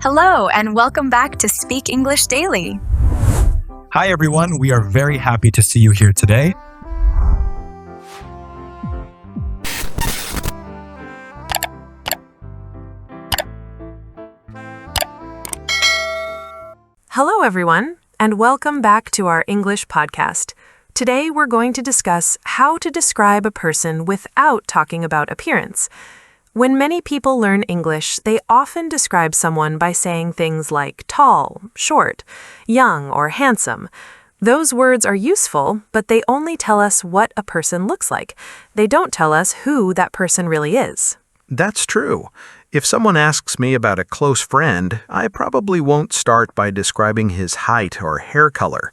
Hello, and welcome back to Speak English Daily. Hi, everyone. We are very happy to see you here today. Hello, everyone, and welcome back to our English podcast. Today, we're going to discuss how to describe a person without talking about appearance. When many people learn English, they often describe someone by saying things like tall, short, young, or handsome. Those words are useful, but they only tell us what a person looks like. They don't tell us who that person really is. That's true. If someone asks me about a close friend, I probably won't start by describing his height or hair color.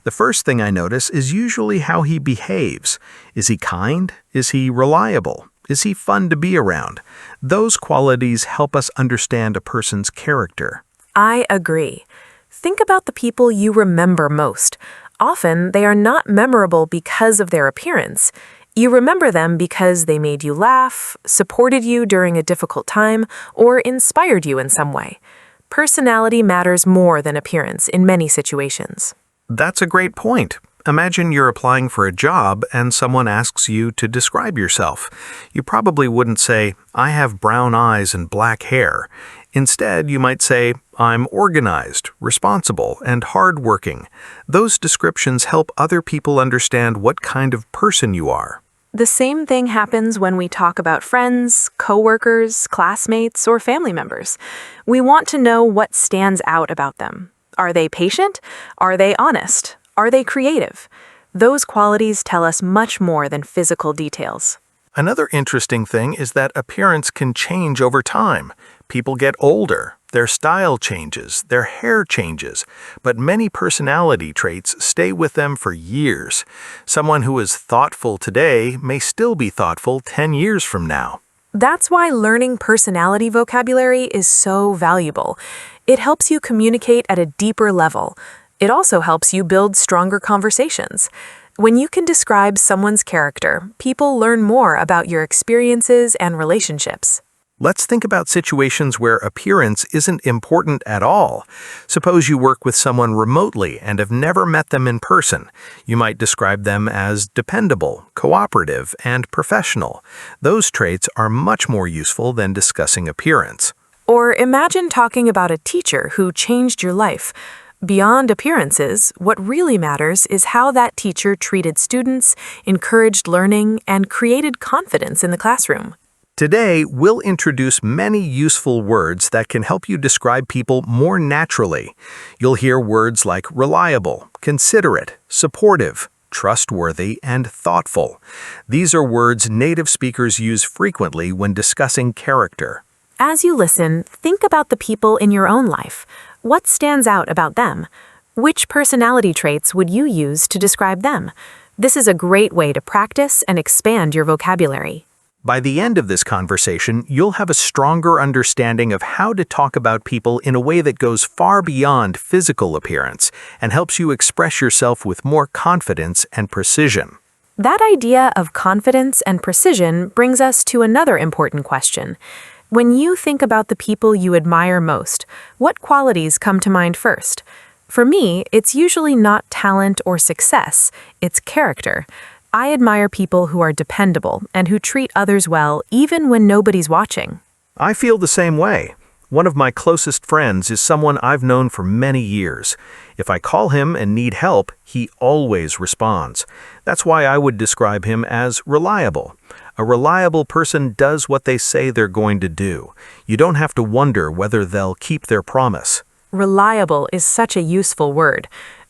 The first thing I notice is usually how he behaves. Is he kind? Is he reliable? Is he fun to be around? Those qualities help us understand a person's character. I agree. Think about the people you remember most. Often, they are not memorable because of their appearance. You remember them because they made you laugh, supported you during a difficult time, or inspired you in some way. Personality matters more than appearance in many situations. That's a great point. Imagine you're applying for a job and someone asks you to describe yourself. You probably wouldn't say, "I have brown eyes and black hair." Instead, you might say, "I'm organized, responsible, and hardworking." Those descriptions help other people understand what kind of person you are. The same thing happens when we talk about friends, coworkers, classmates, or family members. We want to know what stands out about them. Are they patient? Are they honest? Are they creative? Those qualities tell us much more than physical details. Another interesting thing is that appearance can change over time. People get older, their style changes, their hair changes, but many personality traits stay with them for years. Someone who is thoughtful today may still be thoughtful 10 years from now. That's why learning personality vocabulary is so valuable. It helps you communicate at a deeper level. It also helps you build stronger conversations. When you can describe someone's character, people learn more about your experiences and relationships. Let's think about situations where appearance isn't important at all. Suppose you work with someone remotely and have never met them in person. You might describe them as dependable, cooperative, and professional. Those traits are much more useful than discussing appearance. Or imagine talking about a teacher who changed your life. Beyond appearances, what really matters is how that teacher treated students, encouraged learning, and created confidence in the classroom. Today, we'll introduce many useful words that can help you describe people more naturally. You'll hear words like reliable, considerate, supportive, trustworthy, and thoughtful. These are words native speakers use frequently when discussing character. As you listen, think about the people in your own life. What stands out about them? Which personality traits would you use to describe them? This is a great way to practice and expand your vocabulary. By the end of this conversation, you'll have a stronger understanding of how to talk about people in a way that goes far beyond physical appearance and helps you express yourself with more confidence and precision. That idea of confidence and precision brings us to another important question. When you think about the people you admire most, what qualities come to mind first? For me, it's usually not talent or success, it's character. I admire people who are dependable and who treat others well even when nobody's watching. I feel the same way. One of my closest friends is someone I've known for many years. If I call him and need help, he always responds. That's why I would describe him as reliable. A reliable person does what they say they're going to do. You don't have to wonder whether they'll keep their promise. Reliable is such a useful word.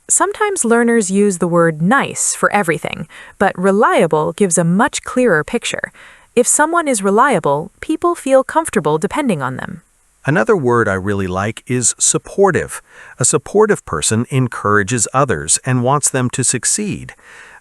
Sometimes learners use the word nice for everything, but reliable gives a much clearer picture. If someone is reliable, people feel comfortable depending on them. Another word I really like is supportive. A supportive person encourages others and wants them to succeed.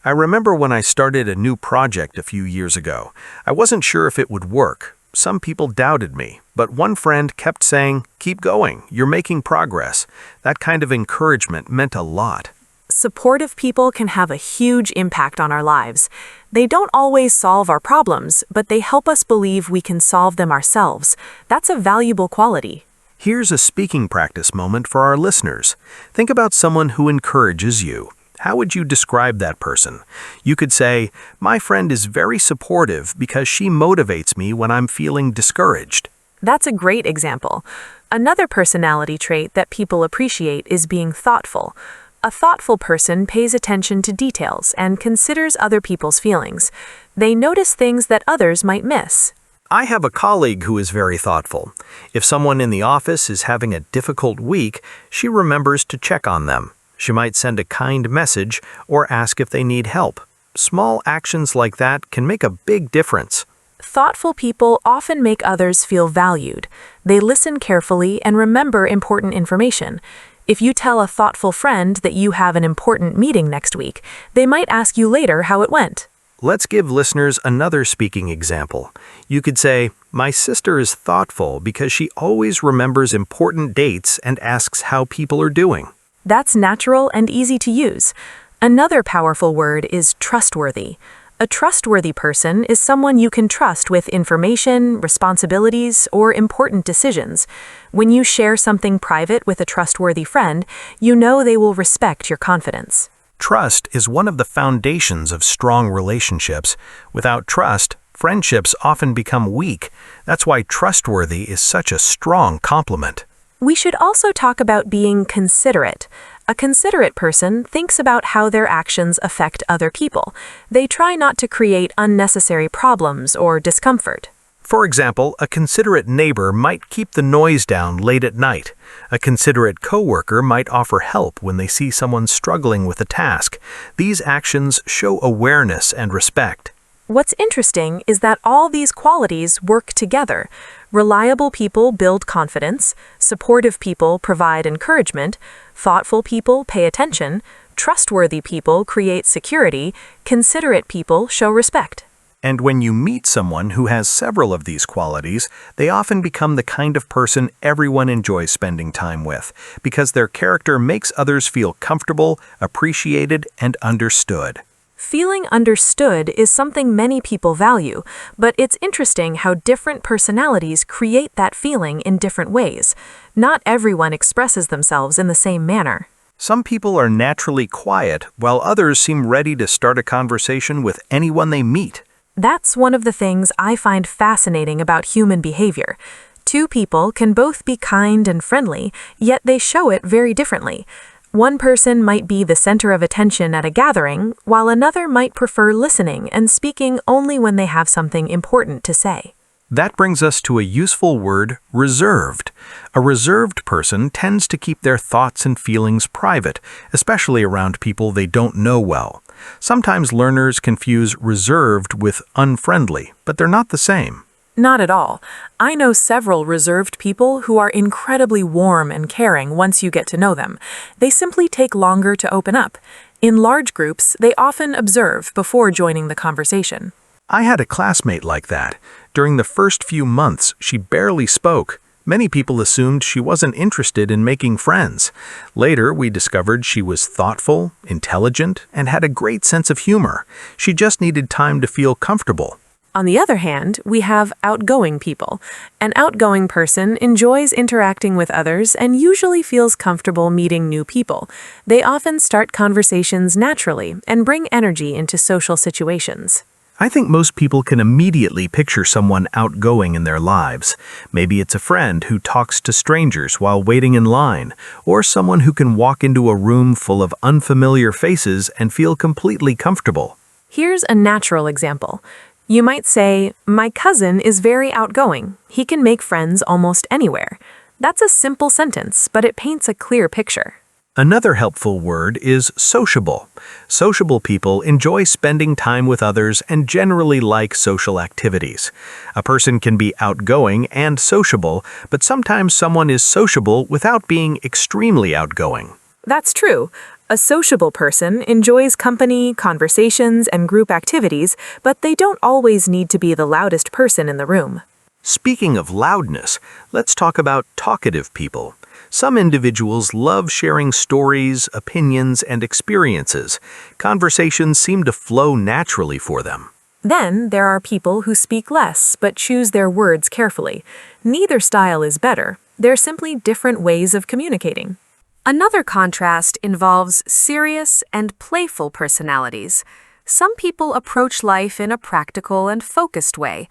I remember when I started a new project a few years ago. I wasn't sure if it would work. Some people doubted me, but one friend kept saying, "Keep going, you're making progress." That kind of encouragement meant a lot. Supportive people can have a huge impact on our lives. They don't always solve our problems, but they help us believe we can solve them ourselves. That's a valuable quality. Here's a speaking practice moment for our listeners. Think about someone who encourages you. How would you describe that person? You could say, "My friend is very supportive because she motivates me when I'm feeling discouraged." That's a great example. Another personality trait that people appreciate is being thoughtful. A thoughtful person pays attention to details and considers other people's feelings. They notice things that others might miss. I have a colleague who is very thoughtful. If someone in the office is having a difficult week, she remembers to check on them. She might send a kind message or ask if they need help. Small actions like that can make a big difference. Thoughtful people often make others feel valued. They listen carefully and remember important information. If you tell a thoughtful friend that you have an important meeting next week, they might ask you later how it went. Let's give listeners another speaking example. You could say, "My sister is thoughtful because she always remembers important dates and asks how people are doing." That's natural and easy to use. Another powerful word is trustworthy. A trustworthy person is someone you can trust with information, responsibilities, or important decisions. When you share something private with a trustworthy friend, you know they will respect your confidence. Trust is one of the foundations of strong relationships. Without trust, friendships often become weak. That's why trustworthy is such a strong compliment. We should also talk about being considerate. A considerate person thinks about how their actions affect other people. They try not to create unnecessary problems or discomfort. For example, a considerate neighbor might keep the noise down late at night. A considerate coworker might offer help when they see someone struggling with a task. These actions show awareness and respect. What's interesting is that all these qualities work together. Reliable people build confidence, supportive people provide encouragement, thoughtful people pay attention, trustworthy people create security, considerate people show respect. And when you meet someone who has several of these qualities, they often become the kind of person everyone enjoys spending time with, because their character makes others feel comfortable, appreciated, and understood. Feeling understood is something many people value, but it's interesting how different personalities create that feeling in different ways. Not everyone expresses themselves in the same manner. Some people are naturally quiet, while others seem ready to start a conversation with anyone they meet. That's one of the things I find fascinating about human behavior. Two people can both be kind and friendly, yet they show it very differently. One person might be the center of attention at a gathering, while another might prefer listening and speaking only when they have something important to say. That brings us to a useful word, reserved. A reserved person tends to keep their thoughts and feelings private, especially around people they don't know well. Sometimes learners confuse reserved with unfriendly, but they're not the same. Not at all. I know several reserved people who are incredibly warm and caring once you get to know them. They simply take longer to open up. In large groups, they often observe before joining the conversation. I had a classmate like that. During the first few months, she barely spoke. Many people assumed she wasn't interested in making friends. Later, we discovered she was thoughtful, intelligent, and had a great sense of humor. She just needed time to feel comfortable. On the other hand, we have outgoing people. An outgoing person enjoys interacting with others and usually feels comfortable meeting new people. They often start conversations naturally and bring energy into social situations. I think most people can immediately picture someone outgoing in their lives. Maybe it's a friend who talks to strangers while waiting in line, or someone who can walk into a room full of unfamiliar faces and feel completely comfortable. Here's a natural example. You might say, "My cousin is very outgoing. He can make friends almost anywhere." That's a simple sentence, but it paints a clear picture. Another helpful word is sociable. Sociable people enjoy spending time with others and generally like social activities. A person can be outgoing and sociable, but sometimes someone is sociable without being extremely outgoing. That's true. A sociable person enjoys company, conversations, and group activities, but they don't always need to be the loudest person in the room. Speaking of loudness, let's talk about talkative people. Some individuals love sharing stories, opinions, and experiences. Conversations seem to flow naturally for them. Then there are people who speak less but choose their words carefully. Neither style is better. They're simply different ways of communicating. Another contrast involves serious and playful personalities. Some people approach life in a practical and focused way.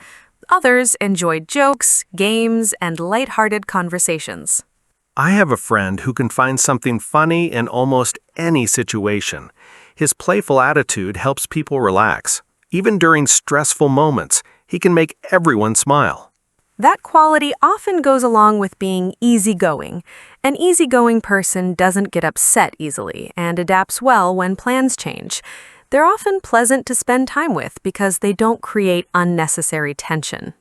Others enjoy jokes, games, and lighthearted conversations. I have a friend who can find something funny in almost any situation. His playful attitude helps people relax. Even during stressful moments, he can make everyone smile. That quality often goes along with being easygoing. An easygoing person doesn't get upset easily and adapts well when plans change. They're often pleasant to spend time with because they don't create unnecessary tension.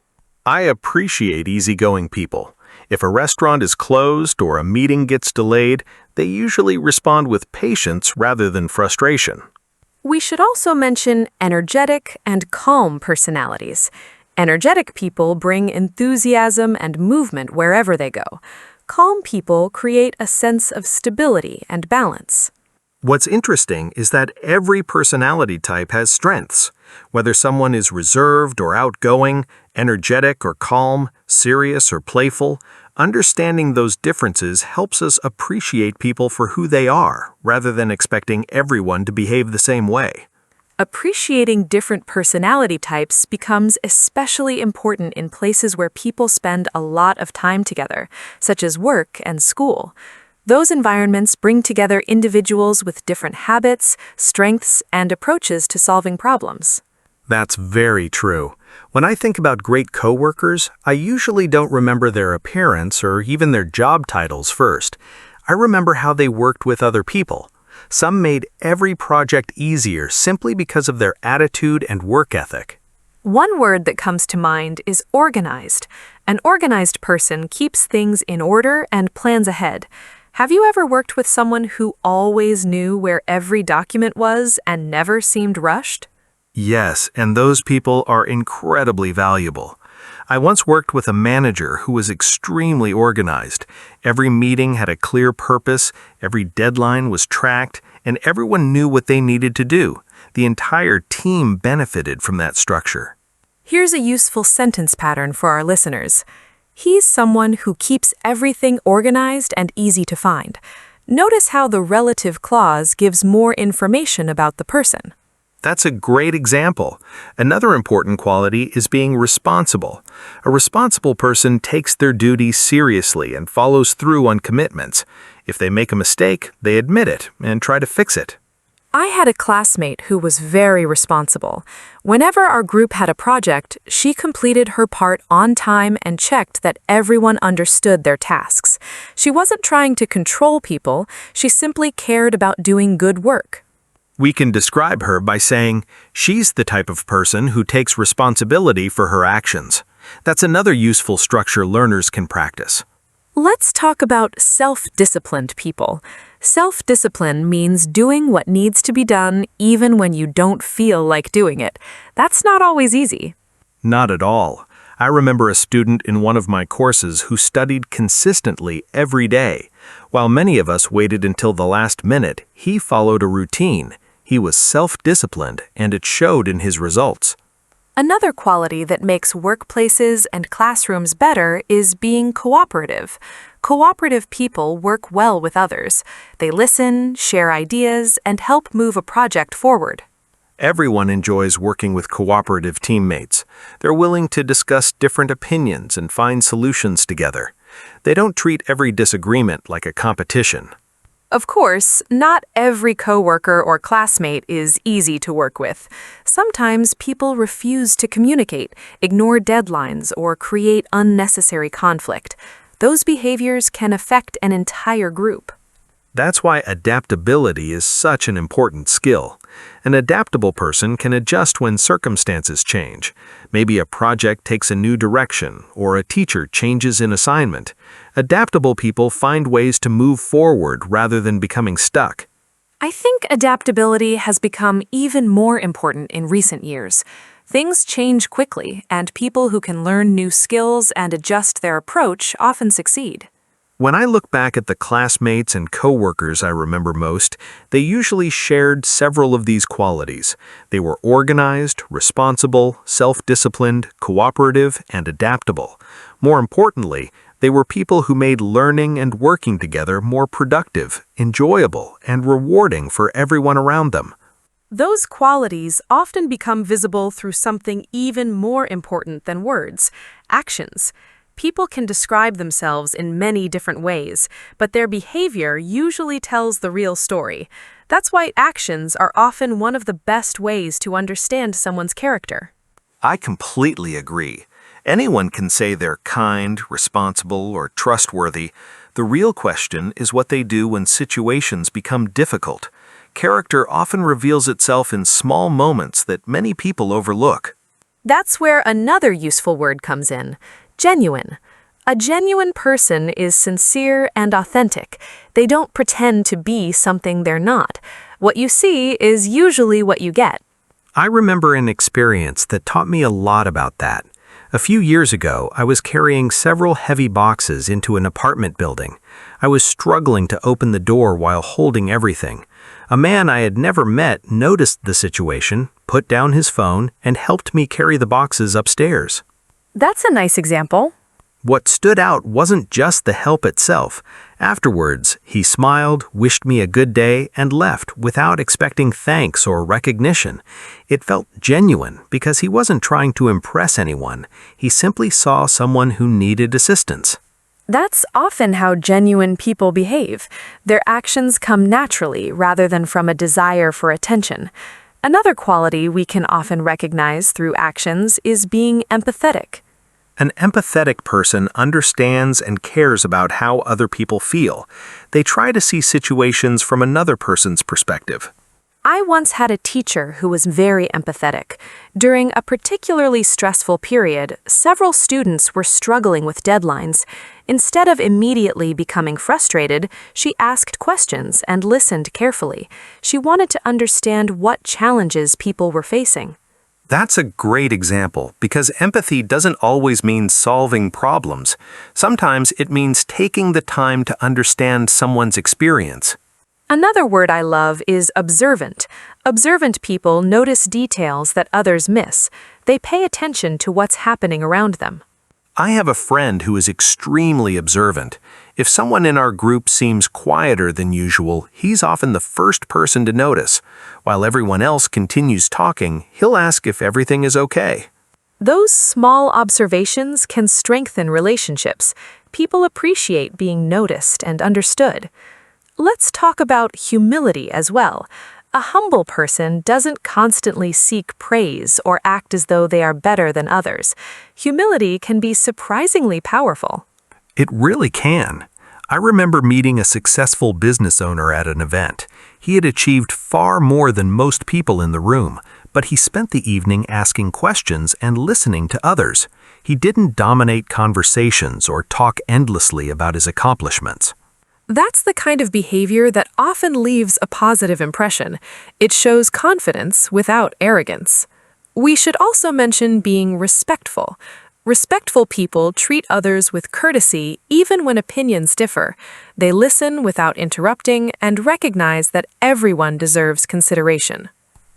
I appreciate easygoing people. If a restaurant is closed or a meeting gets delayed, they usually respond with patience rather than frustration. We should also mention energetic and calm personalities. Energetic people bring enthusiasm and movement wherever they go. Calm people create a sense of stability and balance. What's interesting is that every personality type has strengths. Whether someone is reserved or outgoing, energetic or calm, serious or playful, understanding those differences helps us appreciate people for who they are, rather than expecting everyone to behave the same way. Appreciating different personality types becomes especially important in places where people spend a lot of time together, such as work and school. Those environments bring together individuals with different habits, strengths, and approaches to solving problems. That's very true. When I think about great coworkers, I usually don't remember their appearance or even their job titles first. I remember how they worked with other people. Some made every project easier simply because of their attitude and work ethic. One word that comes to mind is organized. An organized person keeps things in order and plans ahead. Have you ever worked with someone who always knew where every document was and never seemed rushed? Yes, and those people are incredibly valuable. I once worked with a manager who was extremely organized. Every meeting had a clear purpose, every deadline was tracked, and everyone knew what they needed to do. The entire team benefited from that structure. Here's a useful sentence pattern for our listeners. He's someone who keeps everything organized and easy to find. Notice how the relative clause gives more information about the person. That's a great example. Another important quality is being responsible. A responsible person takes their duties seriously and follows through on commitments. If they make a mistake, they admit it and try to fix it. I had a classmate who was very responsible. Whenever our group had a project, she completed her part on time and checked that everyone understood their tasks. She wasn't trying to control people, she simply cared about doing good work. We can describe her by saying, she's the type of person who takes responsibility for her actions. That's another useful structure learners can practice. Let's talk about self-disciplined people. Self-discipline means doing what needs to be done even when you don't feel like doing it. That's not always easy. Not at all. I remember a student in one of my courses who studied consistently every day. While many of us waited until the last minute, he followed a routine. He was self-disciplined, and it showed in his results. Another quality that makes workplaces and classrooms better is being cooperative. Cooperative people work well with others. They listen, share ideas, and help move a project forward. Everyone enjoys working with cooperative teammates. They're willing to discuss different opinions and find solutions together. They don't treat every disagreement like a competition. Of course, not every coworker or classmate is easy to work with. Sometimes people refuse to communicate, ignore deadlines, or create unnecessary conflict. Those behaviors can affect an entire group. That's why adaptability is such an important skill. An adaptable person can adjust when circumstances change. Maybe a project takes a new direction, or a teacher changes an assignment. Adaptable people find ways to move forward rather than becoming stuck. I think adaptability has become even more important in recent years. Things change quickly, and people who can learn new skills and adjust their approach often succeed. When I look back at the classmates and coworkers I remember most, they usually shared several of these qualities. They were organized, responsible, self-disciplined, cooperative, and adaptable. More importantly, They were people who made learning and working together more productive, enjoyable, and rewarding for everyone around them. Those qualities often become visible through something even more important than words: actions. People can describe themselves in many different ways, but their behavior usually tells the real story. That's why actions are often one of the best ways to understand someone's character. I completely agree. Anyone can say they're kind, responsible, or trustworthy. The real question is what they do when situations become difficult. Character often reveals itself in small moments that many people overlook. That's where another useful word comes in: genuine. A genuine person is sincere and authentic. They don't pretend to be something they're not. What you see is usually what you get. I remember an experience that taught me a lot about that. A few years ago, I was carrying several heavy boxes into an apartment building. I was struggling to open the door while holding everything. A man I had never met noticed the situation, put down his phone, and helped me carry the boxes upstairs. That's a nice example. What stood out wasn't just the help itself. Afterwards, he smiled, wished me a good day, and left without expecting thanks or recognition. It felt genuine because he wasn't trying to impress anyone. He simply saw someone who needed assistance. That's often how genuine people behave. Their actions come naturally rather than from a desire for attention. Another quality we can often recognize through actions is being empathetic. An empathetic person understands and cares about how other people feel. They try to see situations from another person's perspective. I once had a teacher who was very empathetic. During a particularly stressful period, several students were struggling with deadlines. Instead of immediately becoming frustrated, she asked questions and listened carefully. She wanted to understand what challenges people were facing. That's a great example because empathy doesn't always mean solving problems. Sometimes it means taking the time to understand someone's experience. Another word I love is observant. Observant people notice details that others miss. They pay attention to what's happening around them. I have a friend who is extremely observant. If someone in our group seems quieter than usual, he's often the first person to notice. While everyone else continues talking, he'll ask if everything is okay. Those small observations can strengthen relationships. People appreciate being noticed and understood. Let's talk about humility as well. A humble person doesn't constantly seek praise or act as though they are better than others. Humility can be surprisingly powerful. It really can. I remember meeting a successful business owner at an event. He had achieved far more than most people in the room, but he spent the evening asking questions and listening to others. He didn't dominate conversations or talk endlessly about his accomplishments. That's the kind of behavior that often leaves a positive impression. It shows confidence without arrogance. We should also mention being respectful. Respectful people treat others with courtesy even when opinions differ. They listen without interrupting and recognize that everyone deserves consideration.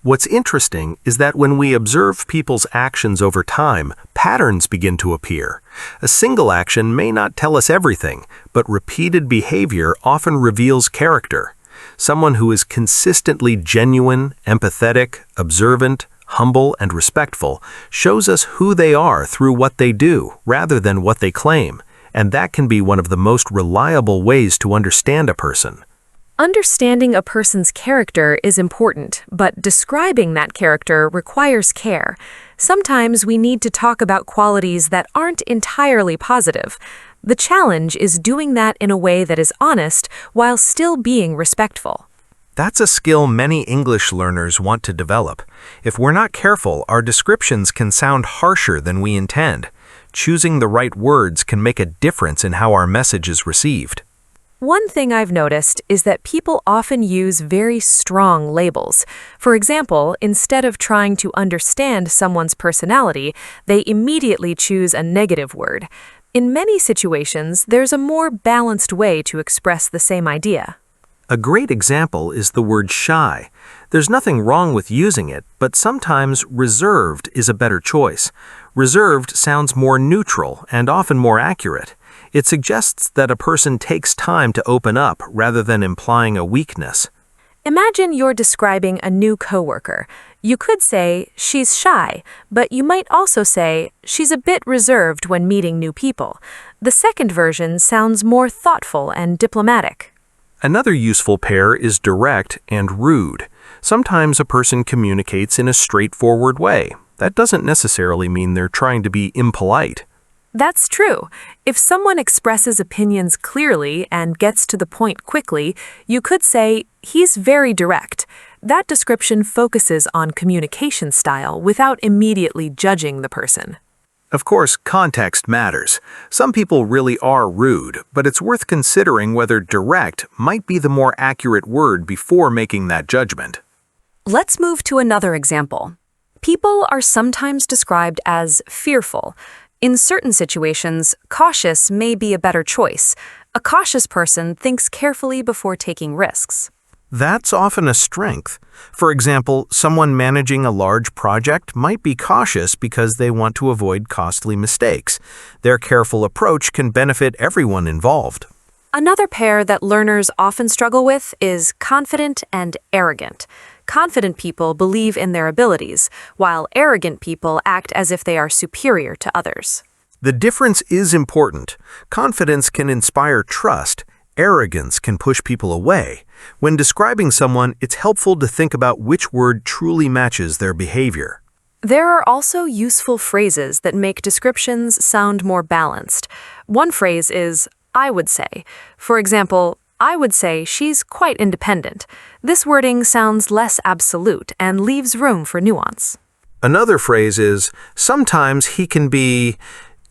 What's interesting is that when we observe people's actions over time, patterns begin to appear. A single action may not tell us everything, but repeated behavior often reveals character. Someone who is consistently genuine, empathetic, observant, humble, and respectful shows us who they are through what they do rather than what they claim, and that can be one of the most reliable ways to understand a person. Understanding a person's character is important, but describing that character requires care. Sometimes we need to talk about qualities that aren't entirely positive. The challenge is doing that in a way that is honest while still being respectful. That's a skill many English learners want to develop. If we're not careful, our descriptions can sound harsher than we intend. Choosing the right words can make a difference in how our message is received. One thing I've noticed is that people often use very strong labels. For example, instead of trying to understand someone's personality, they immediately choose a negative word. In many situations, there's a more balanced way to express the same idea. A great example is the word shy. There's nothing wrong with using it, but sometimes reserved is a better choice. Reserved sounds more neutral and often more accurate. It suggests that a person takes time to open up rather than implying a weakness. Imagine you're describing a new coworker. You could say, she's shy, but you might also say, she's a bit reserved when meeting new people. The second version sounds more thoughtful and diplomatic. Another useful pair is direct and rude. Sometimes a person communicates in a straightforward way. That doesn't necessarily mean they're trying to be impolite. That's true. If someone expresses opinions clearly and gets to the point quickly, you could say, he's very direct. That description focuses on communication style without immediately judging the person. Of course, context matters. Some people really are rude, but it's worth considering whether direct might be the more accurate word before making that judgment. Let's move to another example. People are sometimes described as fearful. In certain situations, cautious may be a better choice. A cautious person thinks carefully before taking risks. That's often a strength. For example, someone managing a large project might be cautious because they want to avoid costly mistakes. Their careful approach can benefit everyone involved. Another pair that learners often struggle with is confident and arrogant. Confident people believe in their abilities, while arrogant people act as if they are superior to others. The difference is important. Confidence can inspire trust. Arrogance can push people away. When describing someone, it's helpful to think about which word truly matches their behavior. There are also useful phrases that make descriptions sound more balanced. One phrase is, I would say. For example, I would say she's quite independent. This wording sounds less absolute and leaves room for nuance. Another phrase is, sometimes he can be...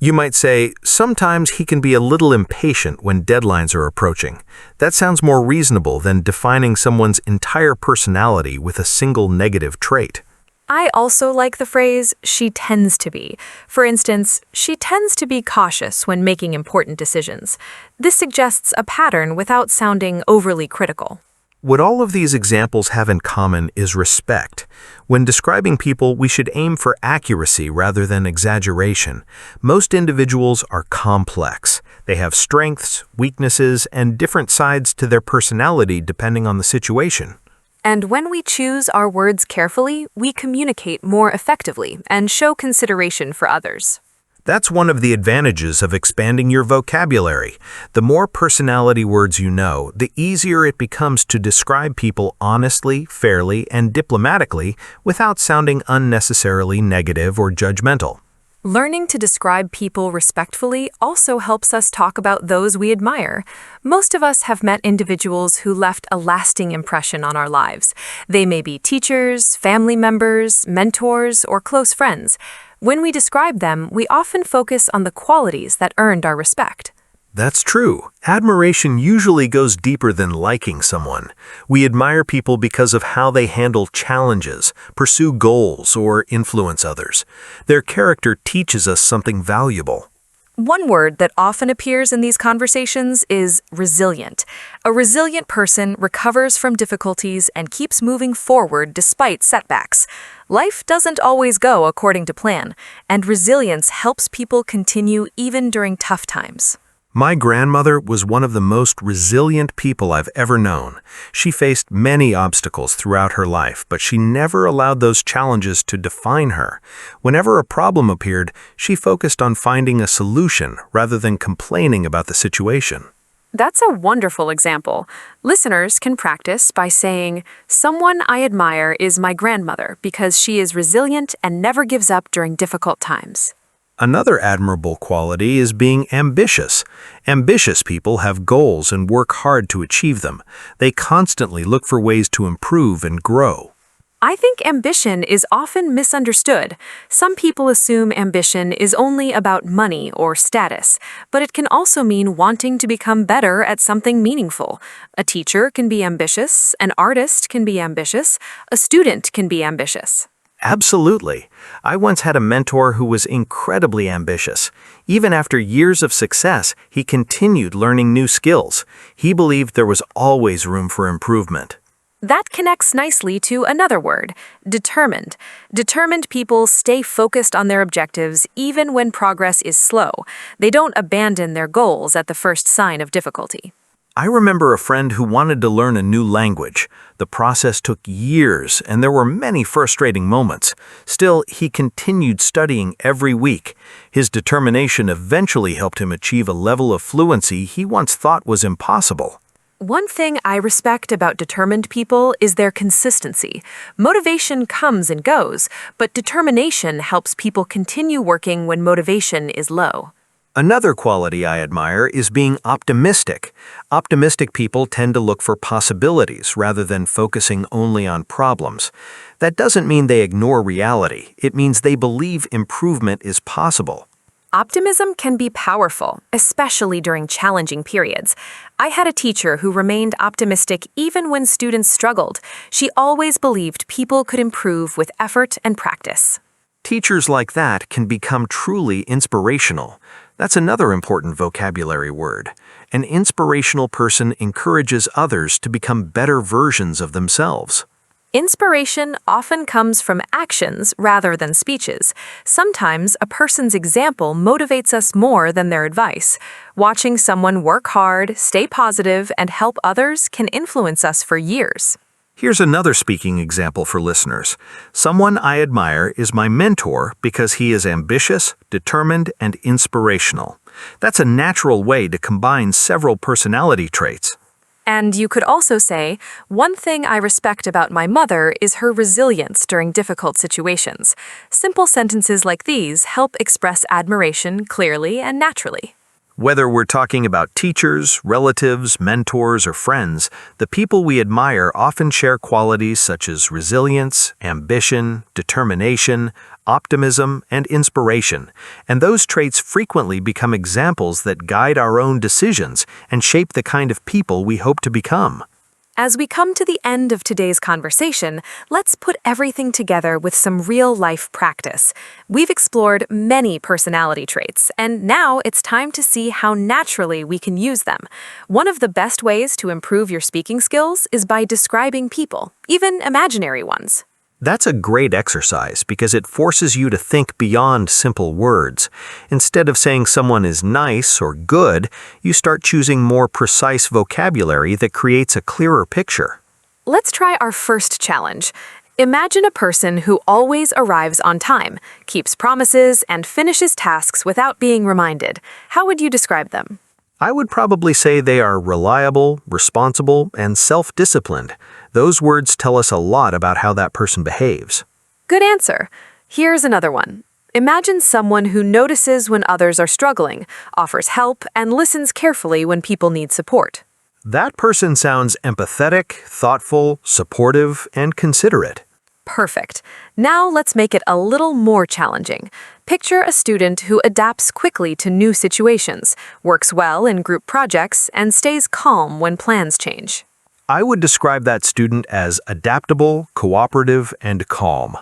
You might say, sometimes he can be a little impatient when deadlines are approaching. That sounds more reasonable than defining someone's entire personality with a single negative trait. I also like the phrase, she tends to be. For instance, she tends to be cautious when making important decisions. This suggests a pattern without sounding overly critical. What all of these examples have in common is respect. When describing people, we should aim for accuracy rather than exaggeration. Most individuals are complex. They have strengths, weaknesses, and different sides to their personality depending on the situation. And when we choose our words carefully, we communicate more effectively and show consideration for others. That's one of the advantages of expanding your vocabulary. The more personality words you know, the easier it becomes to describe people honestly, fairly, and diplomatically without sounding unnecessarily negative or judgmental. Learning to describe people respectfully also helps us talk about those we admire. Most of us have met individuals who left a lasting impression on our lives. They may be teachers, family members, mentors, or close friends. When we describe them, we often focus on the qualities that earned our respect. That's true. Admiration usually goes deeper than liking someone. We admire people because of how they handle challenges, pursue goals, or influence others. Their character teaches us something valuable. One word that often appears in these conversations is resilient. A resilient person recovers from difficulties and keeps moving forward despite setbacks. Life doesn't always go according to plan, and resilience helps people continue even during tough times. My grandmother was one of the most resilient people I've ever known. She faced many obstacles throughout her life, but she never allowed those challenges to define her. Whenever a problem appeared, she focused on finding a solution rather than complaining about the situation. That's a wonderful example. Listeners can practice by saying, "Someone I admire is my grandmother because she is resilient and never gives up during difficult times." Another admirable quality is being ambitious. Ambitious people have goals and work hard to achieve them. They constantly look for ways to improve and grow. I think ambition is often misunderstood. Some people assume ambition is only about money or status, but it can also mean wanting to become better at something meaningful. A teacher can be ambitious, an artist can be ambitious, a student can be ambitious. Absolutely. I once had a mentor who was incredibly ambitious. Even after years of success, he continued learning new skills. He believed there was always room for improvement. That connects nicely to another word, determined. Determined people stay focused on their objectives even when progress is slow. They don't abandon their goals at the first sign of difficulty. I remember a friend who wanted to learn a new language. The process took years, and there were many frustrating moments. Still, he continued studying every week. His determination eventually helped him achieve a level of fluency he once thought was impossible. One thing I respect about determined people is their consistency. Motivation comes and goes, but determination helps people continue working when motivation is low. Another quality I admire is being optimistic. Optimistic people tend to look for possibilities rather than focusing only on problems. That doesn't mean they ignore reality. It means they believe improvement is possible. Optimism can be powerful, especially during challenging periods. I had a teacher who remained optimistic even when students struggled. She always believed people could improve with effort and practice. Teachers like that can become truly inspirational. That's another important vocabulary word. An inspirational person encourages others to become better versions of themselves. Inspiration often comes from actions rather than speeches. Sometimes a person's example motivates us more than their advice. Watching someone work hard, stay positive, and help others can influence us for years. Here's another speaking example for listeners. Someone I admire is my mentor because he is ambitious, determined, and inspirational. That's a natural way to combine several personality traits. And you could also say, one thing I respect about my mother is her resilience during difficult situations. Simple sentences like these help express admiration clearly and naturally. Whether we're talking about teachers, relatives, mentors, or friends, the people we admire often share qualities such as resilience, ambition, determination, optimism, and inspiration. And those traits frequently become examples that guide our own decisions and shape the kind of people we hope to become. As we come to the end of today's conversation, let's put everything together with some real-life practice. We've explored many personality traits, and now it's time to see how naturally we can use them. One of the best ways to improve your speaking skills is by describing people, even imaginary ones. That's a great exercise because it forces you to think beyond simple words. Instead of saying someone is nice or good, you start choosing more precise vocabulary that creates a clearer picture. Let's try our first challenge. Imagine a person who always arrives on time, keeps promises, and finishes tasks without being reminded. How would you describe them? I would probably say they are reliable, responsible, and self-disciplined. Those words tell us a lot about how that person behaves. Good answer. Here's another one. Imagine someone who notices when others are struggling, offers help, and listens carefully when people need support. That person sounds empathetic, thoughtful, supportive, and considerate. Perfect. Now let's make it a little more challenging. Picture a student who adapts quickly to new situations, works well in group projects, and stays calm when plans change. I would describe that student as adaptable, cooperative, and calm.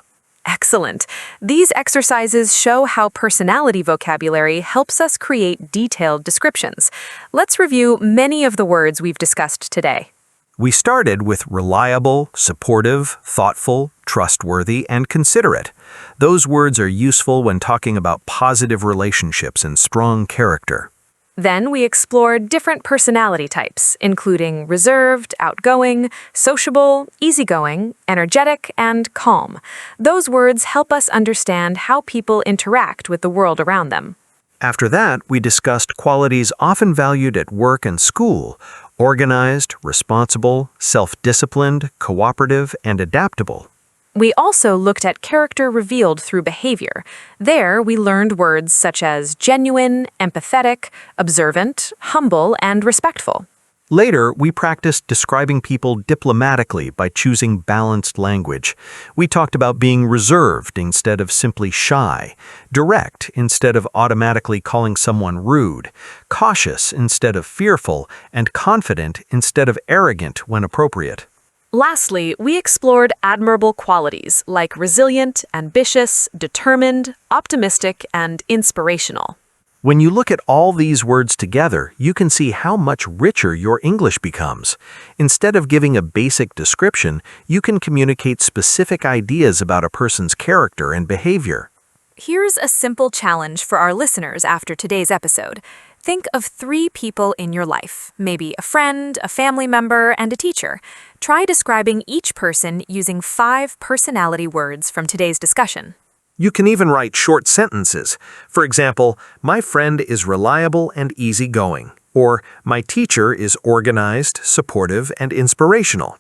Excellent. These exercises show how personality vocabulary helps us create detailed descriptions. Let's review many of the words we've discussed today. We started with reliable, supportive, thoughtful, trustworthy, and considerate. Those words are useful when talking about positive relationships and strong character. Then we explored different personality types, including reserved, outgoing, sociable, easygoing, energetic, and calm. Those words help us understand how people interact with the world around them. After that, we discussed qualities often valued at work and school: organized, responsible, self-disciplined, cooperative, and adaptable. We also looked at character revealed through behavior. There, we learned words such as genuine, empathetic, observant, humble, and respectful. Later, we practiced describing people diplomatically by choosing balanced language. We talked about being reserved instead of simply shy, direct instead of automatically calling someone rude, cautious instead of fearful, and confident instead of arrogant when appropriate. Lastly, we explored admirable qualities like resilient, ambitious, determined, optimistic, and inspirational. When you look at all these words together, you can see how much richer your English becomes. Instead of giving a basic description, you can communicate specific ideas about a person's character and behavior. Here's a simple challenge for our listeners after today's episode. Think of 3 people in your life, maybe a friend, a family member, and a teacher. Try describing each person using 5 personality words from today's discussion. You can even write short sentences. For example, my friend is reliable and easygoing. Or, my teacher is organized, supportive, and inspirational.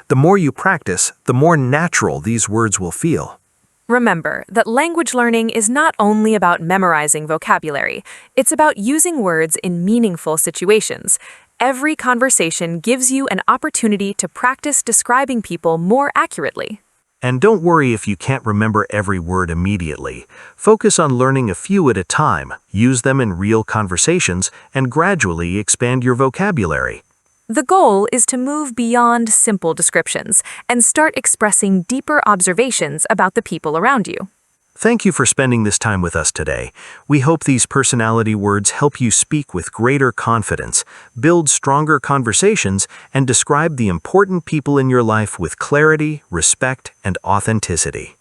The more you practice, the more natural these words will feel. Remember that language learning is not only about memorizing vocabulary, it's about using words in meaningful situations. Every conversation gives you an opportunity to practice describing people more accurately. And don't worry if you can't remember every word immediately. Focus on learning a few at a time, use them in real conversations, and gradually expand your vocabulary. The goal is to move beyond simple descriptions and start expressing deeper observations about the people around you. Thank you for spending this time with us today. We hope these personality words help you speak with greater confidence, build stronger conversations, and describe the important people in your life with clarity, respect, and authenticity.